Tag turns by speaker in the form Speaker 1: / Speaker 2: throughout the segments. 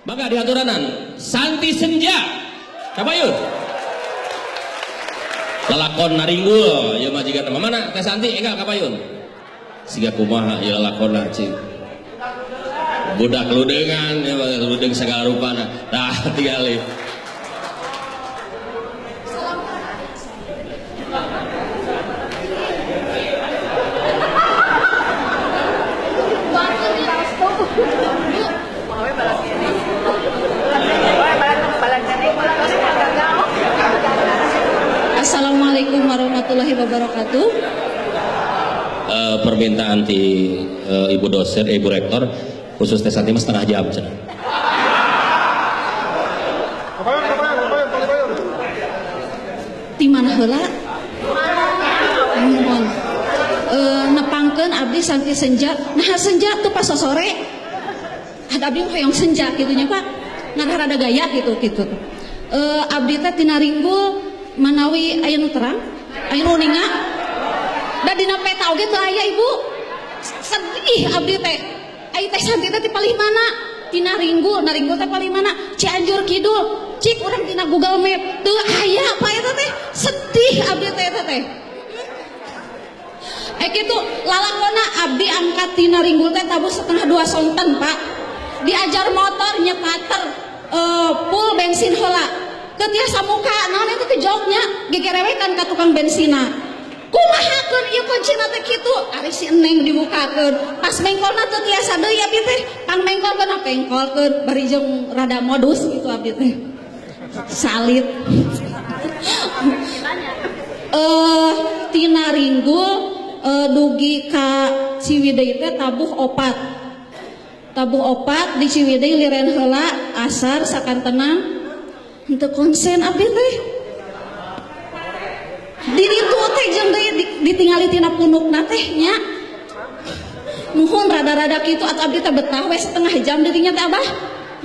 Speaker 1: Maka diaturanan Santi Senja Kabayun lalakon naringgul ya majikan mana Teh Santi enggak Kabayun siga kumaha ya lalakonna cing budak ludengan ya ludeng segala rupana nah tinggali
Speaker 2: Assalamualaikum warahmatullahi wabarakatuh.
Speaker 1: Permintaan di ibu dosen, ibu rektor khusus Teh Santi setengah jam cenah.
Speaker 2: Di mana heula? Mohon. Nepangkeun abdi Santi Senja. Nah senja tuh pas sore. Ada abdi hoyong senja gitunya Pak. Rada gaya gitu. Abdi teh tina ringgul manawi aya nu terang, aya nu ninga. Da dina peta oge teu aya Ibu. Sedih abdi teh. Ai Teh Santi teh palih mana? Tina ringgul, naringgul teh palih mana? Cianjur Kidul. Cik urang tina Google Map teu aya apa eta teh. Sedih abdi teh eta teh. Kitu lalakonna abdi angkat tina ringgul teh tabuh setengah 2 sonten Pak. Diajar motor nyekater full bensin heula. Teu tiasa muka naon eta teh jawabnya gegerewekan ka tukang bensina. Kumahakeun ieu kuncina teh kitu? Ari si Eneng dibukakeun. Pas mengkolna teu tiasa deui abdi teh. Pang mengkolkeun pengkolkeun bari jeung rada modus gitu abdi teh. Salit. Tina ringgul dugi ka Ciwidey teh tabuh opat di Ciwidey liren heula asar sakantenang henteu konsen abdi teh di ditu teh jeung deui ditingali tina punukna teh nya muhun rada-rada kitu atuh abdi teh betah we setengah jam di dinya teh Abah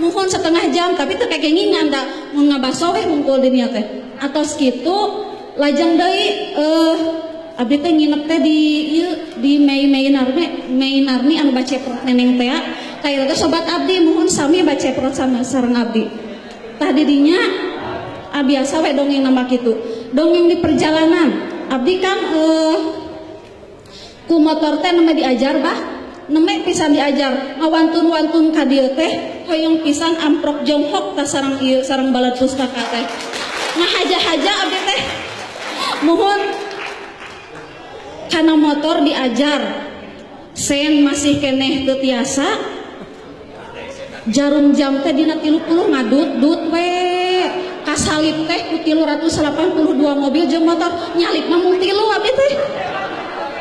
Speaker 2: muhun setengah jam tapi teu kekengingan da mun ngabaso we mungkul di dinya teh atos kitu lajeng deui abdi teh nginep teh di Mei-Narni anu baceprot neneng teh kayak teh sobat abdi muhun sami baceprot sama sareng abdi tah didinya biasa we dongeng nama kitu dongeng di perjalanan abdi kan ku motor teh neme diajar bah neme pisan diajar ngawantun-wantun ka dieu teh hoyong pisan amprok jonghok tah sareng ieu sareng balad pustaka teh ngahaja-haja abdi teh muhun kana motor diajar sen masih keneh teu tiasa jarum jam teh dina 30 ngadut-dut we kasalip teh ku 382 mobil jeung motor nyalip mah mung 3 abdi teh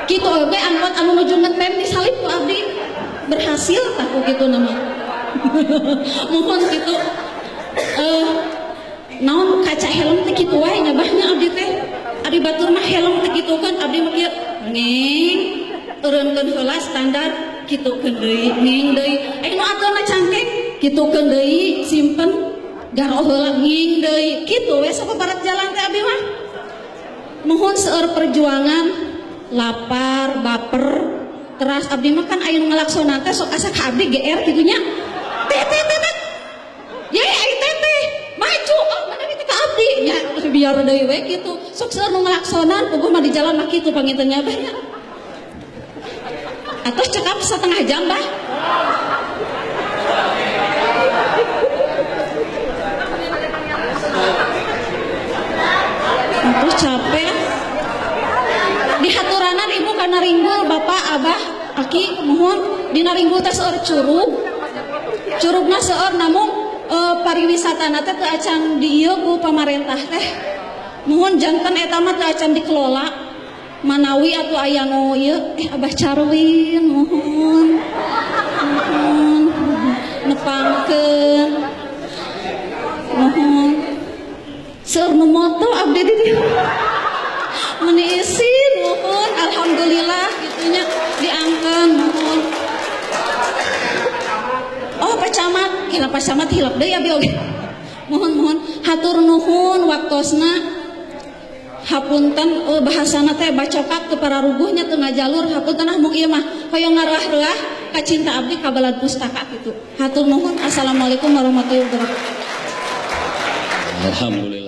Speaker 2: kitu oge angkot anu nuju ngetem disalip ku abdi berhasil tah ku kitu nama mohon kitu naon kaca helm teh kitu wae nyabahnya abdi teh ari batur mah helm teh kitukeun abdi mah kieu ngeng eureunkeun heula standar kitukeun deui ngeng deui nu atuhna cangkeng kitukeun deui simpen garo heula ngeng deui kitu we sababarat jalan teh abdi mah mohon seueur perjuangan lapar baper teras abdi mah kan aya nu ngalaksona teh sok asa ka abdi GR kitu nya teh ye ai teh maju mana kita ka abdi nya biar deui we kitu sok seueur nu ngalaksonan puguh mah di jalan mah kitu pangintennya bah nya atos cekap setengah jam bah terus capek di haturanan ibu kana ringgul bapak abah aki mohon dina ringgul teh seueur curugna seueur namun pariwisatana teh teu acan di ieu ku pamarentah teh mohon janten eta mah teu acan dikelola manawi atuh aya nu ieu Abah Carwin mohon nepangkeun mohon seueur nu moto abdi di dieu meuni isin mohon alhamdulillah gitunya diangkeun mohon oh pacamat hilap deui abi oge mohon hatur nuhun waktosna hapunten bahasana teh bacokat ke para ruguhnya tengah jalur hapunten mung ieu mah hoyong ngareuah-reuah kacinta abdi ka balad pustaka gitu. Hatur nuhun. Assalamualaikum warahmatullahi wabarakatuh.
Speaker 1: Alhamdulillah.